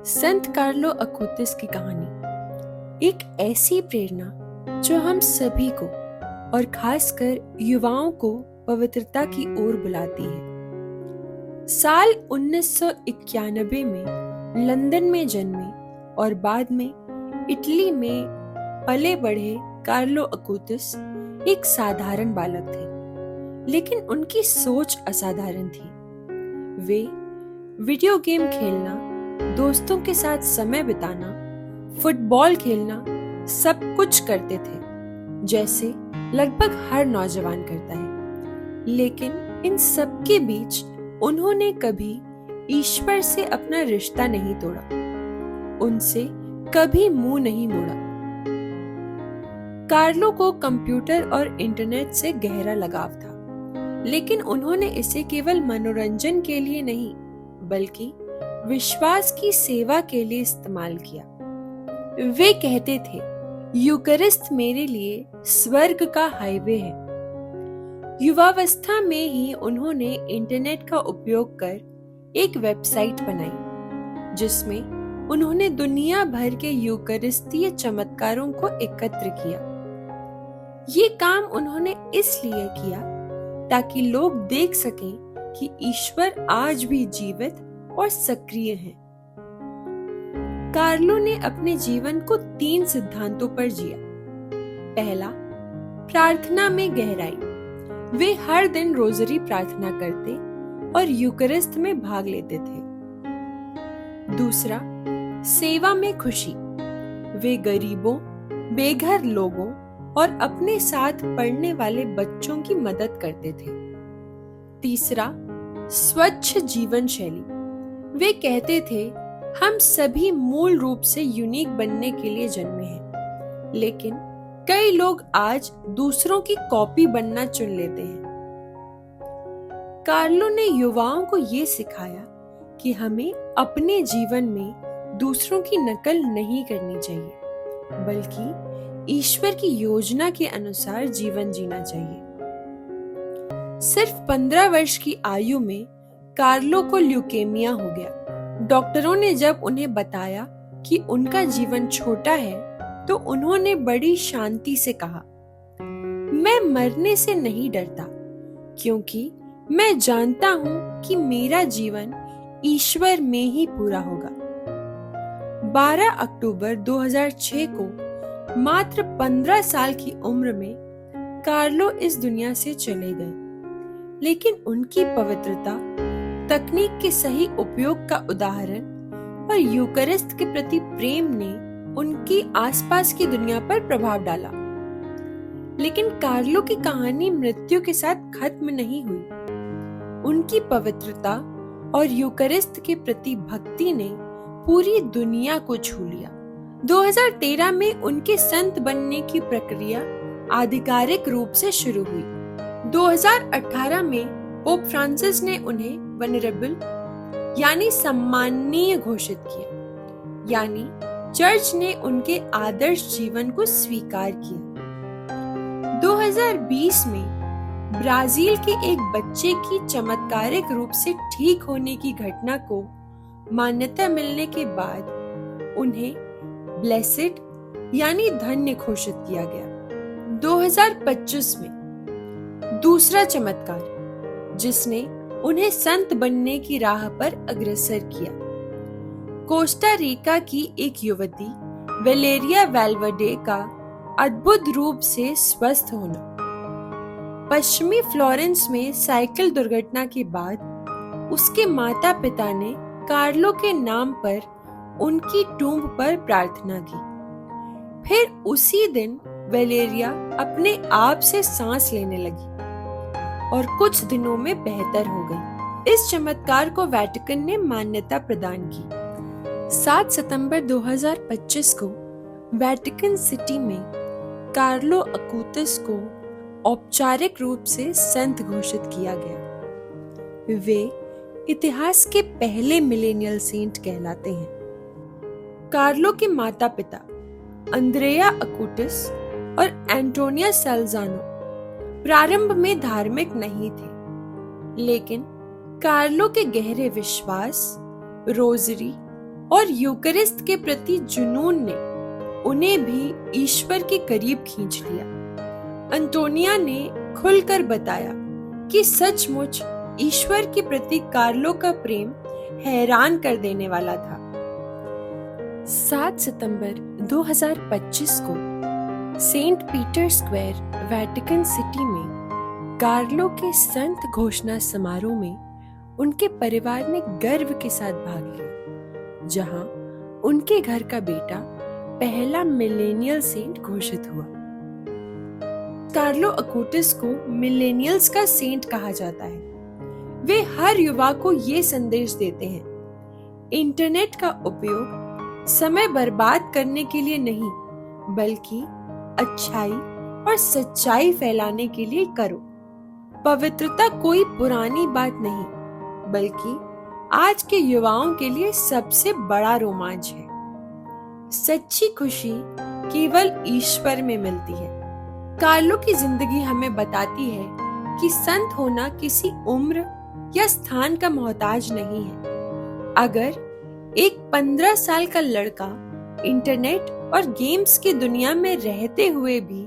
संत Carlo अकुतिस की कहानी एक ऐसी प्रेरणा जो हम सभी को और खासकर युवाओं को पवित्रता की ओर बुलाती है। साल 1991 में लंदन में जन्मे और बाद में इटली में पले बढ़े कार्लो अकुतिस एक साधारण बालक थे, लेकिन उनकी सोच असाधारण थी। वे वीडियो गेम खेलना, दोस्तों के साथ समय बिताना, फुटबॉल खेलना सब कुछ करते थे, जैसे लगभग हर नौजवान करता है। लेकिन इन सब के बीच उन्होंने कभी ईश्वर से अपना रिश्ता नहीं तोड़ा, उनसे कभी मुंह नहीं मोड़ा। कार्लो को कंप्यूटर और इंटरनेट से गहरा लगाव था, लेकिन उन्होंने इसे केवल मनोरंजन के लिए नहीं बल्कि विश्वास की सेवा के लिए इस्तेमाल किया। वे कहते थे, यूकरिस्ट मेरे लिए स्वर्ग का हाईवे है। युवावस्था में ही उन्होंने इंटरनेट का उपयोग कर एक वेबसाइट बनाई, जिसमें उन्होंने दुनिया भर के यूकरिस्तीय चमत्कारों को एकत्र किया। ये काम उन्होंने इसलिए किया ताकि लोग देख सकें कि ईश्वर आज भी जीवित और सक्रिय है। कार्लो ने अपने जीवन को 3 सिद्धांतों पर जिया। पहला, प्रार्थना में गहराई। वे हर दिन रोजरी प्रार्थना करते और यूकरिस्त में भाग लेते थे। दूसरा, सेवा में खुशी। वे गरीबों, बेघर लोगों और अपने साथ पढ़ने वाले बच्चों की मदद करते थे। तीसरा, स्वच्छ जीवन शैली। वे कहते थे, हम सभी मूल रूप से यूनिक बनने के लिए जन्मे हैं, लेकिन कई लोग आज दूसरों की कॉपी बनना चुन लेते हैं। कार्लो ने युवाओं को ये सिखाया कि हमें अपने जीवन में दूसरों की नकल नहीं करनी चाहिए, बल्कि ईश्वर की योजना के अनुसार जीवन जीना चाहिए। सिर्फ 15 वर्ष की आयु में कार्लो को ल्यूकेमिया हो गया। डॉक्टरों ने जब उन्हें बताया कि उनका जीवन छोटा है, तो उन्होंने बड़ी शांति से कहा, मैं मरने से नहीं डरता, क्योंकि मैं जानता हूं कि मेरा जीवन ईश्वर में ही पूरा होगा। 12 अक्टूबर 2006 को मात्र 15 साल की उम्र में कार्लो इस दुनिया से चले गए, लेकिन उनकी पवित्रता, तकनीक के सही उपयोग का उदाहरण और यूकरिस्ट के प्रति प्रेम ने उनकी आसपास की दुनिया पर प्रभाव डाला। लेकिन कार्लो की कहानी मृत्यु के साथ खत्म नहीं हुई। उनकी पवित्रता और यूकरिस्ट के प्रति भक्ति ने पूरी दुनिया को छू लिया। 2013 में उनके संत बनने की प्रक्रिया आधिकारिक रूप से शुरू हुई। 2018 में पोप फ्रांसिस ने उन्हें वनरेबल यानी सम्माननीय घोषित किया, यानी चर्च ने उनके आदर्श जीवन को स्वीकार किया। 2020 में ब्राजील के एक बच्चे की चमत्कारिक रूप से ठीक होने की घटना को मान्यता मिलने के बाद उन्हें ब्लेसेड यानी धन्य घोषित किया गया। 2025 में दूसरा चमत्कार, जिसने उन्हें संत बनने की राह पर अग्रसर किया। कोस्टा रिका की एक युवती वेलेरिया वेल्वडे का अद्भुत रूप से स्वस्थ होना। पश्चिमी फ्लोरेंस में साइकिल दुर्घटना के बाद उसके माता पिता ने कार्लो के नाम पर उनकी टूम्ब पर प्रार्थना की। फिर उसी दिन वेलेरिया अपने आप से सांस लेने लगी और कुछ दिनों में बेहतर हो गई। इस चमत्कार को वेटिकन ने मान्यता प्रदान की। 7 सितंबर 2025 को वेटिकन सिटी में कार्लो अकुतिस को औपचारिक रूप से संत घोषित किया गया। वे इतिहास के पहले मिलेनियल सेंट कहलाते हैं। कार्लो के माता पिता अंद्रेया अकुतिस और एंटोनिया साल्जानो प्रारंभ में धार्मिक नहीं थे, लेकिन कार्लो के गहरे विश्वास, रोजरी और यूकरिस्ट के प्रति जुनून ने उन्हें भी ईश्वर के करीब खींच लिया। अंतोनिया ने खुलकर बताया कि सचमुच ईश्वर के प्रति कार्लो का प्रेम हैरान कर देने वाला था। 7 सितंबर 2025 को saint Peter square, Vatican city में कार्लो के संत घोषणा समारोह में उनके परिवार ने गर्व के साथ भाग लिया, जहां उनके घर का बेटा पहला मिलेनियल सेंट घोषित हुआ। कार्लो अक्विटस को मिलेनियल्स का सेंट कहा जाता है। वे हर युवा को ये संदेश देते हैं, इंटरनेट का उपयोग समय बर्बाद करने के लिए नहीं, बल्कि अच्छाई और सच्चाई फैलाने के लिए करो। पवित्रता कोई पुरानी बात नहीं, बल्कि आज के युवाओं के लिए सबसे बड़ा रोमांच है। सच्ची खुशी केवल ईश्वर में मिलती है। कार्लो की जिंदगी हमें बताती है कि संत होना किसी उम्र या स्थान का मोहताज नहीं है। अगर एक 15 साल का लड़का इंटरनेट और गेम्स की दुनिया में रहते हुए भी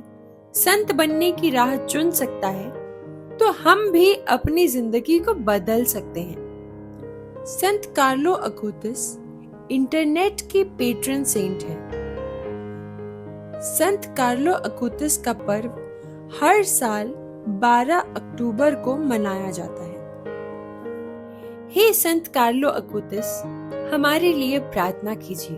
संत बनने की राह चुन सकता है, तो हम भी अपनी जिंदगी को बदल सकते हैं। संत कार्लो अक्विटस इंटरनेट के पेट्रन सेंट हैं। संत कार्लो अक्विटस का पर्व हर साल 12 अक्टूबर को मनाया जाता है। हे संत कार्लो अक्विटस, हमारे लिए प्रार्थना कीजिए।